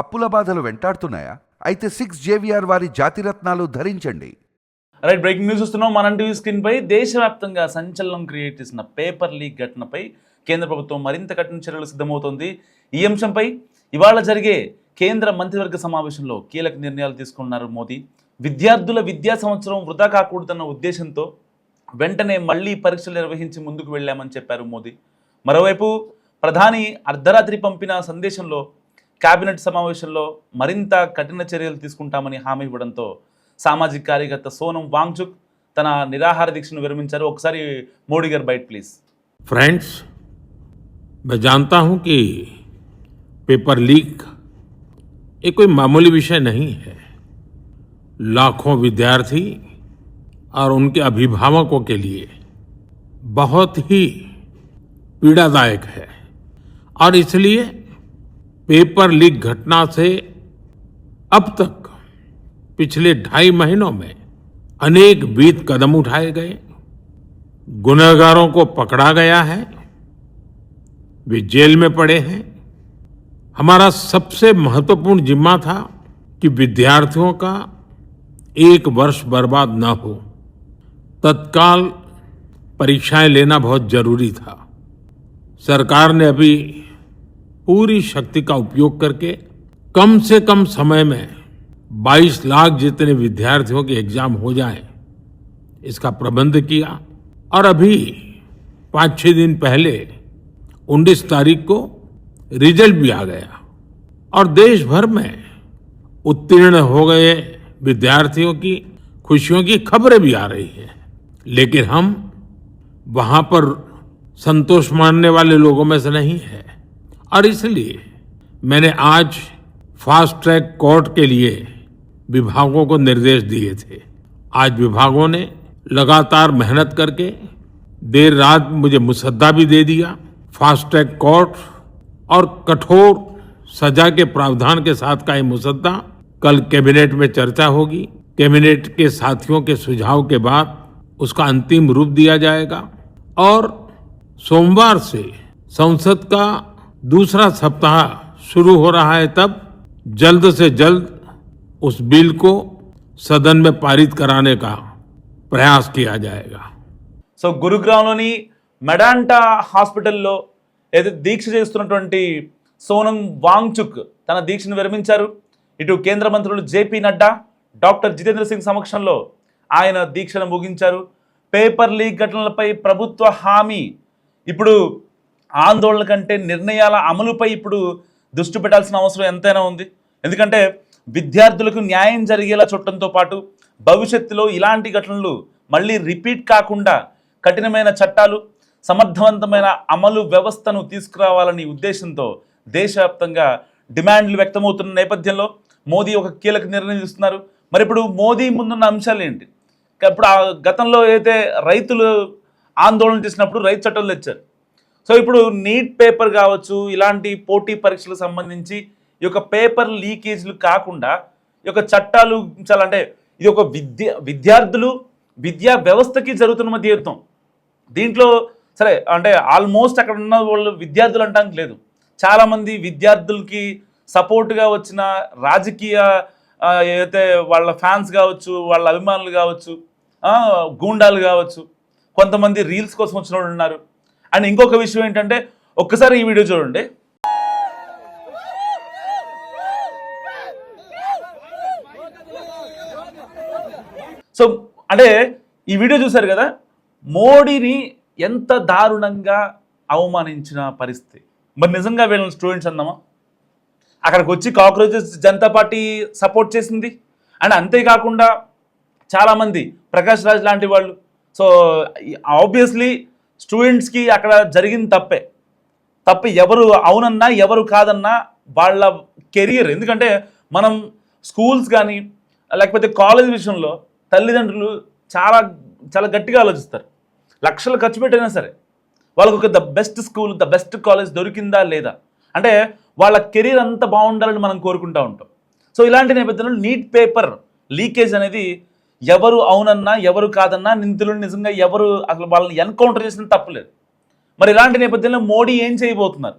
అప్పుల బాధలు వెంటాడుతున్నాయా? అయితే 6 JVR వారి జాతిరత్నాలు ధరించండి. రైట్, బ్రేకింగ్ న్యూస్ చూస్తున్నాం. మన టీవీ స్క్రీన్ పై దేశవ్యాప్తంగా సంచలనం క్రియేట్ చేసిన పేపర్ లీక్ ఘటనపై కేంద్ర ప్రభుత్వం మరింత కఠిన చర్యలు సిద్ధమవుతోంది. ఈ అంశంపై ఇవాళ జరిగే కేంద్ర మంత్రివర్గ సమావేశంలో కీలక నిర్ణయాలు తీసుకున్నారు మోదీ. విద్యార్థుల విద్యా సంవత్సరం వృధా కాకూడదన్న ఉద్దేశంతో వెంటనే మళ్లీ పరీక్షలు నిర్వహించి ముందుకు వెళ్లామని చెప్పారు మోదీ. మరోవైపు ప్రధాని అర్ధరాత్రి పంపిన సందేశంలో కేబినెట్ సమావేశంలో మరింత కఠిన చర్యలు తీసుకుంటామని హామీ ఇవ్వడంతో సామాజిక కార్యకర్త సోనం వాంగ్చుక్ తన నిరాహార దీక్షను విరమించారు. ఒకసారి మోడీ గారు బైట్ ప్లీజ్. फ्रेंड्स, मैं जानता हूं कि पेपर लीक ये कोई मामूली विषय नहीं है. लाखों विद्यार्थी और उनके अभिभावकों के लिए बहुत ही पीड़ादायक है और इसलिए पेपर लीक घटना से अब तक पिछले 2.5 महीनों में अनेक विध कदम उठाए गए, गुनहगारों को पकड़ा गया है, वे जेल में पड़े हैं. हमारा सबसे महत्वपूर्ण जिम्मा था कि विद्यार्थियों का 1 वर्ष बर्बाद न हो. तत्काल परीक्षाएं लेना बहुत जरूरी था. सरकार ने अभी पूरी शक्ति का उपयोग करके कम से कम समय में 22 लाख जितने विद्यार्थियों के एग्जाम हो जाए इसका प्रबंध किया और अभी 5-6 दिन पहले 19 तारीख को रिजल्ट भी आ गया और देश भर में उत्तीर्ण हो गए विद्यार्थियों की खुशियों की खबरें भी आ रही हैं. लेकिन हम वहां पर संतोष मानने वाले लोगों में से नहीं है और इसलिए मैंने आज फास्ट ट्रैक कोर्ट के लिए विभागों को निर्देश दिए थे. आज विभागों ने लगातार मेहनत करके देर रात मुझे मुसद्दा भी दे दिया. फास्ट ट्रैक कोर्ट और कठोर सजा के प्रावधान के साथ का ये मुसद्दा कल कैबिनेट में चर्चा होगी. कैबिनेट के साथियों के सुझाव के बाद उसका अंतिम रूप दिया जाएगा और सोमवार से संसद का दूसरा सप्ताह शुरू हो रहा है. तब जल्द से जल्द उस बिल को सदन में पारित कराने का प्रयास किया जाएगा. సో గురుగ్రామ్లోని మెడాంటా హాస్పిటల్లో ఏదైతే దీక్ష చేస్తున్నటువంటి సోనం వాంగ్చుక్ తన దీక్షను విరమించారు. ఇటు కేంద్ర మంత్రులు జేపీ నడ్డా, డాక్టర్ జితేంద్ర సింగ్ సమక్షంలో ఆయన దీక్షను ముగించారు. పేపర్ లీక్ ఘటనలపై ప్రభుత్వ హామీ ఇప్పుడు ఆందోళన కంటే నిర్ణయాల అమలుపై ఇప్పుడు దృష్టి పెట్టాల్సిన అవసరం ఎంతైనా ఉంది. ఎందుకంటే విద్యార్థులకు న్యాయం జరిగేలా చూడటంతో పాటు భవిష్యత్తులో ఇలాంటి ఘటనలు మళ్ళీ రిపీట్ కాకుండా కఠినమైన చట్టాలు, సమర్థవంతమైన అమలు వ్యవస్థను తీసుకురావాలని ఉద్దేశంతో దేశవ్యాప్తంగా డిమాండ్లు వ్యక్తమవుతున్న నేపథ్యంలో మోదీ ఒక కీలక నిర్ణయం తీసుకున్నారు. మరి ఇప్పుడు మోదీ ముందున్న అంశాలు ఏంటి? ఇప్పుడు ఆ గతంలో అయితే రైతులు ఆందోళన చేసినప్పుడు రైతు చట్టాలు తెచ్చారు. సో ఇప్పుడు నీట్ పేపర్ కావచ్చు, ఇలాంటి పోటీ పరీక్షలకు సంబంధించి ఈ యొక్క పేపర్ లీకేజ్లు కాకుండా ఈ యొక్క చట్టాలు ఉంచాలంటే ఇది ఒక విద్యార్థులు విద్యా వ్యవస్థకి జరుగుతున్న మధ్య యుద్ధం. దీంట్లో సరే అంటే ఆల్మోస్ట్ అక్కడ ఉన్న వాళ్ళు విద్యార్థులు అంటానికి లేదు. చాలామంది విద్యార్థులకి సపోర్ట్గా వచ్చిన రాజకీయ ఏదైతే వాళ్ళ ఫ్యాన్స్ కావచ్చు, వాళ్ళ అభిమానులు కావచ్చు, గూండాలు కావచ్చు, కొంతమంది రీల్స్ కోసం వచ్చిన వాళ్ళు ఉన్నారు. అండ్ ఇంకొక విషయం ఏంటంటే ఒక్కసారి ఈ వీడియో చూడండి. సో అంటే ఈ వీడియో చూశారు కదా, మోడీని ఎంత దారుణంగా అవమానించిన పరిస్థితి. మరి నిజంగా వీళ్ళని స్టూడెంట్స్ అందామా? అక్కడికి వచ్చి కాక్రోచెస్ జనతా పార్టీ సపోర్ట్ చేసింది. అండ్ అంతేకాకుండా చాలామంది ప్రకాష్ రాజ్ లాంటి వాళ్ళు. సో ఆబ్వియస్లీ స్టూడెంట్స్కి అక్కడ జరిగిన తప్పే ఎవరు అవునన్నా ఎవరు కాదన్నా వాళ్ళ కెరియర్. ఎందుకంటే మనం స్కూల్స్ కానీ లేకపోతే కాలేజ్ విషయంలో తల్లిదండ్రులు చాలా చాలా గట్టిగా ఆలోచిస్తారు. లక్షలు ఖర్చు పెట్టైనా సరే వాళ్ళకు ఒక the best school, the best college దొరికిందా లేదా అంటే వాళ్ళ కెరీర్ అంతా బాగుండాలని మనం కోరుకుంటూ ఉంటాం. సో ఇలాంటి నేపథ్యంలో నీట్ పేపర్ లీకేజ్ అనేది ఎవరు అవునన్నా ఎవరు కాదన్నా నిందితులు నిజంగా ఎవరు అసలు వాళ్ళని ఎన్కౌంటర్ చేసిన తప్పలేదు. మరి ఇలాంటి నేపథ్యంలో మోడీ ఏం చేయబోతున్నారు?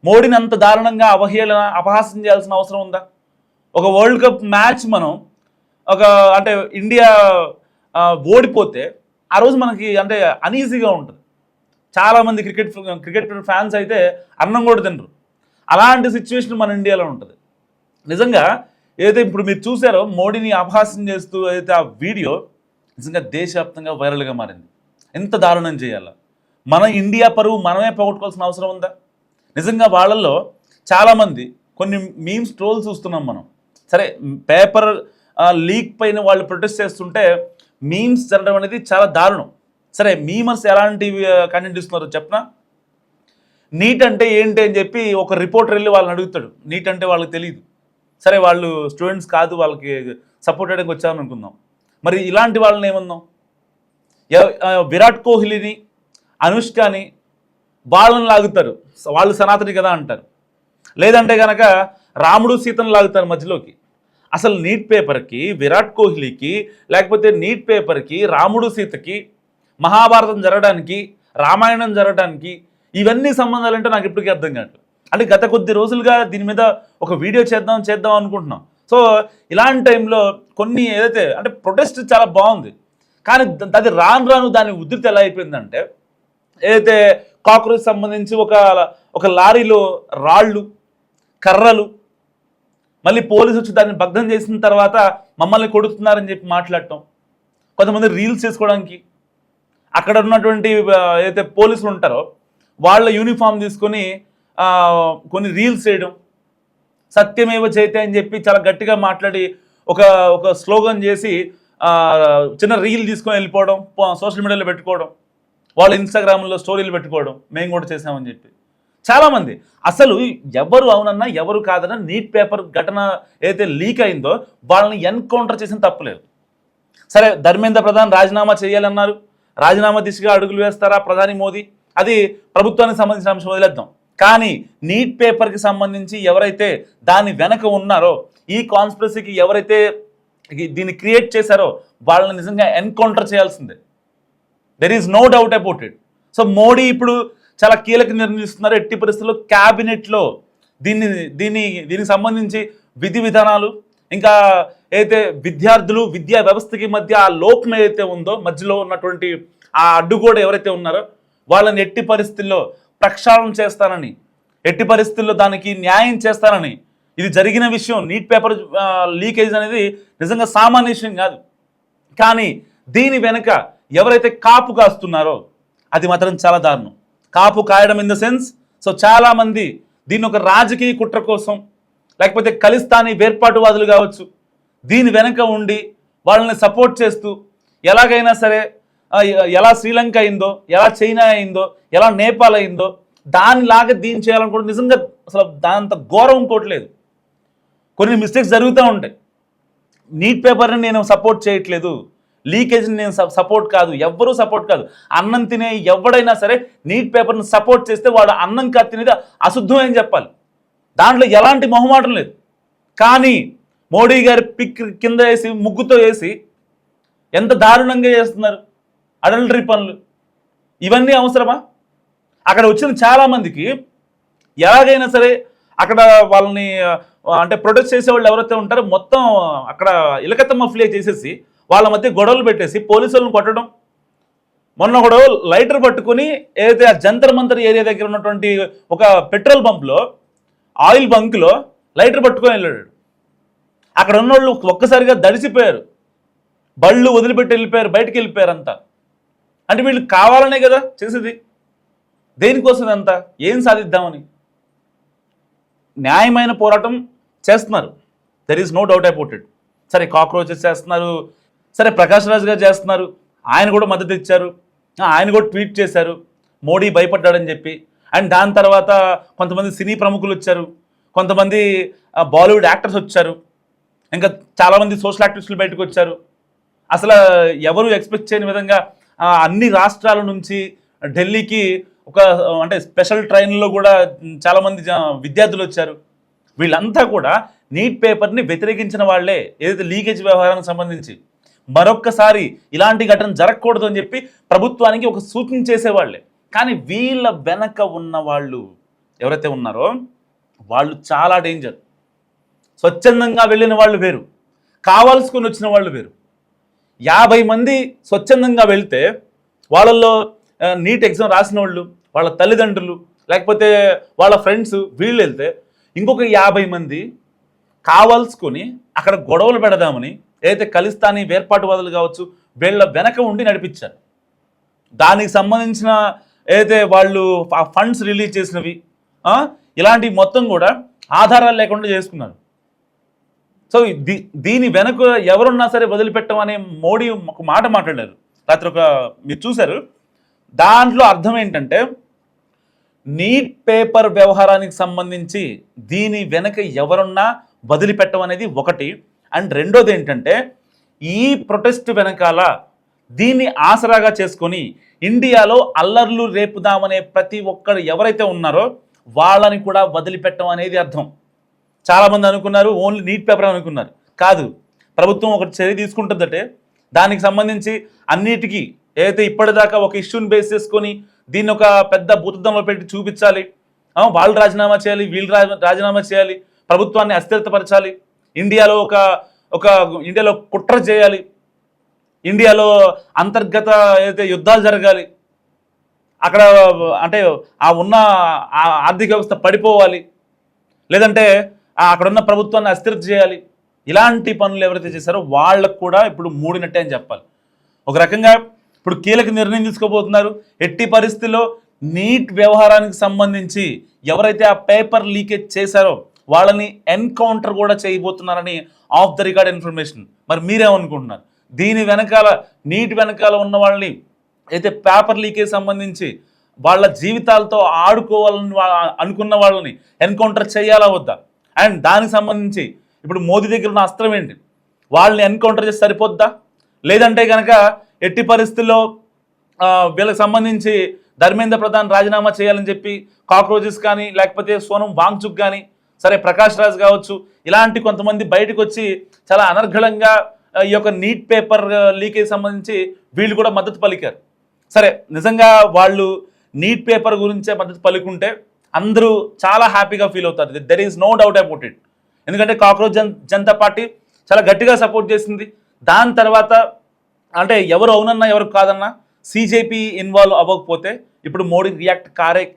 మోడీని అంత దారుణంగా అవహేళన అపహాస్యం చేయాల్సిన అవసరం ఉందా? ఒక వరల్డ్ కప్ మ్యాచ్ మనం ఒక అంటే ఇండియా ఓడిపోతే ఆ రోజు మనకి అంటే అనీజీగా ఉంటుంది. చాలామంది క్రికెట్ ఫ్యాన్స్ అయితే అన్నం కూడా తినరు. అలాంటి సిచ్యువేషన్ మన ఇండియాలో ఉంటుంది. నిజంగా ఏదైతే ఇప్పుడు మీరు చూసారో మోడీని అపహాస్యం చేస్తూ అయితే ఆ వీడియో నిజంగా దేశవ్యాప్తంగా వైరల్గా మారింది. ఎంత దారుణం చేయాలా? మన ఇండియా పరువు మనమే పోగొట్టుకోవాల్సిన అవసరం ఉందా? నిజంగా వాళ్ళల్లో చాలామంది కొన్ని మీమ్స్ ట్రోల్ చూస్తున్నాం మనం. సరే, పేపర్ లీక్ పైన వాళ్ళు ప్రొటెస్ట్ చేస్తుంటే మీమ్స్ జరగడం అనేది చాలా దారుణం. సరే, మీమర్స్ ఎలాంటి కంటెంట్ ఇస్తున్నారో చెప్పనా? నీట్ అంటే ఏంటి అని చెప్పి ఒక రిపోర్టర్ వెళ్ళి వాళ్ళని అడుగుతాడు. నీట్ అంటే వాళ్ళకి తెలియదు. సరే, వాళ్ళు స్టూడెంట్స్ కాదు, వాళ్ళకి సపోర్ట్ చేయడానికి వచ్చామని అనుకుందాం. మరి ఇలాంటి వాళ్ళని ఏమన్నాం? విరాట్ కోహ్లీని, అనుష్కని వాళ్ళని లాగుతారు, వాళ్ళు సనాతని కదా అంటారు. లేదంటే కనుక రాముడు సీతను లాగుతారు మధ్యలోకి. అసలు నీట్ పేపర్కి, విరాట్ కోహ్లీకి, లేకపోతే నీట్ పేపర్కి, రాముడు సీతకి, మహాభారతం జరగడానికి, రామాయణం జరగడానికి ఇవన్నీ సంబంధాలంటే నాకు ఇప్పటికీ అర్థం కావట్లేదు. అంటే గత కొద్ది రోజులుగా దీని మీద ఒక వీడియో చేద్దాం అనుకుంటున్నాం. సో ఇలాంటి టైంలో కొన్ని ఏదైతే అంటే ప్రొటెస్ట్ చాలా బాగుంది, కానీ అది రాను దాని ఉధృతి ఎలా అయిపోయిందంటే, ఏదైతే కాక్రోచ్ సంబంధించి ఒక లారీలో రాళ్ళు, కర్రలు, మళ్ళీ పోలీసు వచ్చి దాన్ని భగ్నం చేసిన తర్వాత మమ్మల్ని కొడుతున్నారని చెప్పి మాట్లాడటం, కొంతమంది రీల్స్ చేసుకోవడానికి అక్కడ ఉన్నటువంటి ఏదైతే పోలీసులు ఉంటారో వాళ్ళ యూనిఫామ్ తీసుకొని కొన్ని రీల్స్ చేయడం, సత్యమేవ జయతే అని చెప్పి చాలా గట్టిగా మాట్లాడి ఒక స్లోగన్ చేసి చిన్న రీల్ తీసుకొని వెళ్ళిపోవడం, సోషల్ మీడియాలో పెట్టుకోవడం, వాళ్ళు ఇన్స్టాగ్రామ్లో స్టోరీలు పెట్టుకోవడం, మేము కూడా చేసామని చెప్పి. చాలామంది అసలు ఎవరు అవునన్నా ఎవరు కాదన్నా నీట్ పేపర్ ఘటన ఏదైతే లీక్ అయిందో వాళ్ళని ఎన్కౌంటర్ చేసిన తప్పులేదు. సరే, ధర్మేంద్ర ప్రధాన్ రాజీనామా చేయాలన్నారు, రాజీనామా దిశగా అడుగులు వేస్తారా ప్రధాని మోదీ? అది ప్రభుత్వానికి సంబంధించిన అంశం, వదిలేద్దాం. కానీ నీట్ పేపర్కి సంబంధించి ఎవరైతే దాని వెనక ఉన్నారో, ఈ కాన్స్పిరసీకి ఎవరైతే దీన్ని క్రియేట్ చేశారో వాళ్ళని నిజంగా ఎన్కౌంటర్ చేయాల్సిందే. There is no doubt about it. So Modi ఇప్పుడు చాలా కీలక నిర్ణయిస్తున్నారు. ఎట్టి పరిస్థితుల్లో క్యాబినెట్లో దీనికి సంబంధించి విధి విధానాలు, ఇంకా ఏదైతే విద్యార్థులు విద్యా వ్యవస్థకి మధ్య ఆ లోపం ఏదైతే ఉందో, మధ్యలో ఉన్నటువంటి ఆ అడ్డుగోడ ఎవరైతే ఉన్నారో వాళ్ళని ఎట్టి పరిస్థితుల్లో ప్రక్షాళన చేస్తానని, ఎట్టి పరిస్థితుల్లో దానికి న్యాయం చేస్తానని, ఇది జరిగిన విషయం నీట్ పేపర్ లీకేజ్ అనేది నిజంగా సామాన్య విషయం కాదు. కానీ దీని వెనుక ఎవరైతే కాపు కాస్తున్నారో అది మాత్రం చాలా దారుణం. కాపు కాయడం ఇన్ ద సెన్స్, సో చాలామంది దీన్ని ఒక రాజకీయ కుట్ర కోసం, లేకపోతే ఖలిస్తానీ వేర్పాటువాదులు కావచ్చు, దీని వెనుక ఉండి వాళ్ళని సపోర్ట్ చేస్తూ ఎలాగైనా సరే ఎలా శ్రీలంక అయిందో, ఎలా చైనా అయిందో, ఎలా నేపాల్ అయిందో దానిలాగా దీన్ని చేయాలనుకుంటే నిజంగా అసలు దానంత ఘోరం ఇంకోట్లేదు. కొన్ని మిస్టేక్స్ జరుగుతూ ఉంటాయి. నీట్ పేపర్ని నేను సపోర్ట్ చేయట్లేదు, లీకేజ్ని నేను సపోర్ట్ కాదు, ఎవ్వరూ సపోర్ట్ కాదు. అన్నం తినే ఎవడైనా సరే నీట్ పేపర్ని సపోర్ట్ చేస్తే వాడు అన్నం కాదు తినేది అశుద్ధం అని చెప్పాలి. దాంట్లో ఎలాంటి మొహమాటం లేదు. కానీ మోడీ గారి పిక్ కింద వేసి ముగ్గుతో వేసి ఎంత దారుణంగా చేస్తున్నారు అడల్టరీ పనులు. ఇవన్నీ అవసరమా? అక్కడ వచ్చిన చాలామందికి ఎలాగైనా సరే అక్కడ వాళ్ళని అంటే ప్రొటెస్ట్ చేసేవాళ్ళు ఎవరైతే ఉంటారో మొత్తం అక్కడ ఇలకత్తమ్మ ఫ్లే చేసేసి వాళ్ళ మధ్య గొడవలు పెట్టేసి పోలీసులను కొట్టడం. మొన్న కూడా లైటర్ పట్టుకుని ఏదైతే ఆ జంతర్ మంతర్ ఏరియా దగ్గర ఉన్నటువంటి ఒక పెట్రోల్ బంక్లో, ఆయిల్ బంక్లో లైటర్ పట్టుకొని వెళ్ళాడు. అక్కడ ఉన్నోళ్ళు ఒక్కసారిగా దడిసిపోయారు, బళ్ళు వదిలిపెట్టి వెళ్ళిపోయారు, బయటికి వెళ్ళిపోయారు అంతా. అంటే వీళ్ళు కావాలనే కదా చేసేది. దేనికోసం అంతా ఏం సాధిద్దామని న్యాయమైన పోరాటం చేస్తున్నారు. There is no doubt about it. సరే, కాక్రోచెస్ చేస్తున్నారు, సరే ప్రకాష్ రాజ్ గారు చేస్తున్నారు, ఆయన కూడా మద్దతు ఇచ్చారు, ఆయన కూడా ట్వీట్ చేశారు మోడీ భయపడ్డాడని చెప్పి. అండ్ దాని తర్వాత కొంతమంది సినీ ప్రముఖులు వచ్చారు, కొంతమంది బాలీవుడ్ యాక్టర్స్ వచ్చారు, ఇంకా చాలామంది సోషల్ యాక్టివిస్టులు బయటకు వచ్చారు. అసలు ఎవరు ఎక్స్పెక్ట్ చేయని విధంగా అన్ని రాష్ట్రాల నుంచి ఢిల్లీకి ఒక అంటే స్పెషల్ ట్రైన్లో కూడా చాలామంది విద్యార్థులు వచ్చారు. వీళ్ళంతా కూడా నీట్ పేపర్ని వ్యతిరేకించిన వాళ్లే, ఏదైతే లీకేజ్ వ్యవహారానికి సంబంధించి మరొక్కసారి ఇలాంటి ఘటన జరగకూడదు అని చెప్పి ప్రభుత్వానికి ఒక సూచన చేసేవాళ్లే. కానీ వీళ్ళ వెనక ఉన్న వాళ్ళు ఎవరైతే ఉన్నారో వాళ్ళు చాలా డేంజర్. స్వచ్ఛందంగా వెళ్ళిన వాళ్ళు వేరు, కావాల్సుకొని వచ్చిన వాళ్ళు వేరు. 50 మంది స్వచ్ఛందంగా వెళ్తే వాళ్ళల్లో నీట్ ఎగ్జామ్ రాసిన వాళ్ళు, వాళ్ళ తల్లిదండ్రులు, లేకపోతే వాళ్ళ ఫ్రెండ్స్ వీళ్ళు వెళ్తే ఇంకొక 50 మంది కావాల్సుకొని అక్కడ గొడవలు పెడదామని ఏదైతే ఖలిస్తానీ వేర్పాటువాదులు కావచ్చు వీళ్ళ వెనక ఉండి నడిపించారు. దానికి సంబంధించిన ఏదైతే వాళ్ళు ఆ ఫండ్స్ రిలీజ్ చేసినవి ఇలాంటివి మొత్తం కూడా ఆధారాలు లేకుండా చేసుకున్నారు. సో దీని వెనక ఎవరున్నా సరే వదిలిపెట్టమని మోడీ ఒక మాట మాట్లాడారు రాత్రి. మీరు చూశారు, దాంట్లో అర్థం ఏంటంటే నీట్ పేపర్ వ్యవహారానికి సంబంధించి దీని వెనక ఎవరున్నా వదిలిపెట్టమనేది ఒకటి. అండ్ రెండోది ఏంటంటే ఈ ప్రొటెస్ట్ వెనకాల దీన్ని ఆసరాగా చేసుకొని ఇండియాలో అల్లర్లు రేపుదామనే ప్రతి ఒక్కరు ఎవరైతే ఉన్నారో వాళ్ళని కూడా వదిలిపెట్టడం అనేది అర్థం. చాలామంది అనుకున్నారు ఓన్లీ నీట్ పేపర్ అనుకున్నారు. కాదు, ప్రభుత్వం ఒక చర్య తీసుకుంటుందంటే దానికి సంబంధించి అన్నిటికీ ఏదైతే ఇప్పటిదాకా ఒక ఇష్యూని బేస్ చేసుకొని దీన్ని ఒక పెద్ద భూతద్దంలో పెట్టి చూపించాలి, వాళ్ళు రాజీనామా చేయాలి, వీళ్ళు రాజీనామా చేయాలి, ప్రభుత్వాన్ని అస్థిరతపరచాలి, ఇండియాలో ఇండియాలో కుట్ర చేయాలి, ఇండియాలో అంతర్గత ఏదైతే యుద్ధాలు జరగాలి, అక్కడ అంటే ఉన్న ఆర్థిక వ్యవస్థ పడిపోవాలి, లేదంటే అక్కడున్న ప్రభుత్వాన్ని అస్థిరత చేయాలి. ఇలాంటి పనులు ఎవరైతే చేశారో వాళ్ళకు కూడా ఇప్పుడు మూడినట్టే అని చెప్పాలి. ఒక రకంగా ఇప్పుడు కీలక నిర్ణయం తీసుకోబోతున్నారు. ఎట్టి పరిస్థితుల్లో నీట్ వ్యవహారానికి సంబంధించి ఎవరైతే ఆ పేపర్ లీకేజ్ చేశారో వాళ్ళని ఎన్కౌంటర్ కూడా చేయబోతున్నారని ఆఫ్ ద రికార్డ్ ఇన్ఫర్మేషన్. మరి మీరేమనుకుంటున్నారు? దీని వెనకాల నీట్ వెనకాల ఉన్న వాళ్ళని అయితే పేపర్ లీకేజ్ సంబంధించి వాళ్ళ జీవితాలతో ఆడుకోవాలని అనుకున్న వాళ్ళని ఎన్కౌంటర్ చేయాలా వద్దా? అండ్ దానికి సంబంధించి ఇప్పుడు మోదీ దగ్గర ఉన్న అస్త్రం ఏంటి? వాళ్ళని ఎన్కౌంటర్ చేసి సరిపోద్దా? లేదంటే కనుక ఎట్టి పరిస్థితుల్లో వీళ్ళకి సంబంధించి ధర్మేంద్ర ప్రధాన్ రాజీనామా చేయాలని చెప్పి కాక్రోచెస్ కానీ లేకపోతే సోనం వాంగ్చుక్ కానీ సరే ప్రకాష్ రాజ్ కావచ్చు ఇలాంటి కొంతమంది బయటకు వచ్చి చాలా అనర్గళంగా ఈ యొక్క నీట్ పేపర్ లీకేజ్ సంబంధించి వీళ్ళు కూడా మద్దతు పలికారు. సరే, నిజంగా వాళ్ళు నీట్ పేపర్ గురించే మద్దతు పలుకుంటే అందరూ చాలా హ్యాపీగా ఫీల్ అవుతారు. There is no doubt about it. ఎందుకంటే కాక్రోచ్ జనతా పార్టీ చాలా గట్టిగా సపోర్ట్ చేసింది. దాని తర్వాత అంటే ఎవరు అవునన్నా ఎవరు కాదన్నా సిజేపీ ఇన్వాల్వ్ అవ్వకపోతే ఇప్పుడు మోడీ రియాక్ట్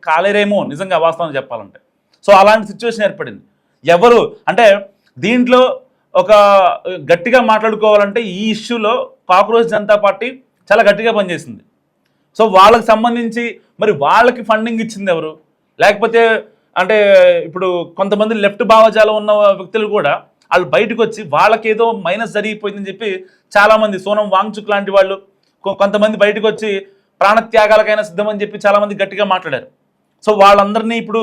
కాలేరేమో నిజంగా వాస్తవం చెప్పాలంటే. సో అలాంటి సిచ్యువేషన్ ఏర్పడింది. ఎవరు అంటే దీంట్లో ఒక గట్టిగా మాట్లాడుకోవాలంటే ఈ ఇష్యూలో కాక్రోచ్ జనతా పార్టీ చాలా గట్టిగా పనిచేసింది. సో వాళ్ళకి సంబంధించి మరి వాళ్ళకి ఫండింగ్ ఇచ్చింది ఎవరు? లేకపోతే అంటే ఇప్పుడు కొంతమంది లెఫ్ట్ భావజాలం ఉన్న వ్యక్తులు కూడా వాళ్ళు బయటకు వచ్చి వాళ్ళకేదో మైనస్ జరిగిపోయిందని చెప్పి చాలామంది సోనం వాంగ్చుక్ లాంటి వాళ్ళు కొంతమంది బయటకు వచ్చి ప్రాణత్యాగాలకైనా సిద్ధమని చెప్పి చాలామంది గట్టిగా మాట్లాడారు. సో వాళ్ళందరినీ ఇప్పుడు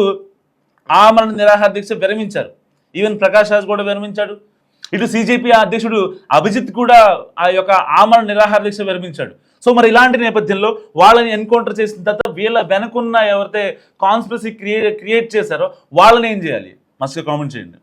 ఆమరణ నిరాహార దీక్ష విరమించారు. ఈవెన్ ప్రకాష్ రాజ్ కూడా విరమించాడు. ఇటు సిజేపీ అధ్యక్షుడు అభిజిత్ కూడా ఆ యొక్క ఆమరణ నిరాహార దీక్ష విరమించాడు. సో మరి ఇలాంటి నేపథ్యంలో వాళ్ళని ఎన్కౌంటర్ చేసిన తర్వాత వీళ్ళ వెనుకున్న ఎవరైతే కాన్స్పిరసీ క్రియేట్ చేశారో వాళ్ళని ఏం చేయాలి? మస్తు కామెంట్ చేయండి.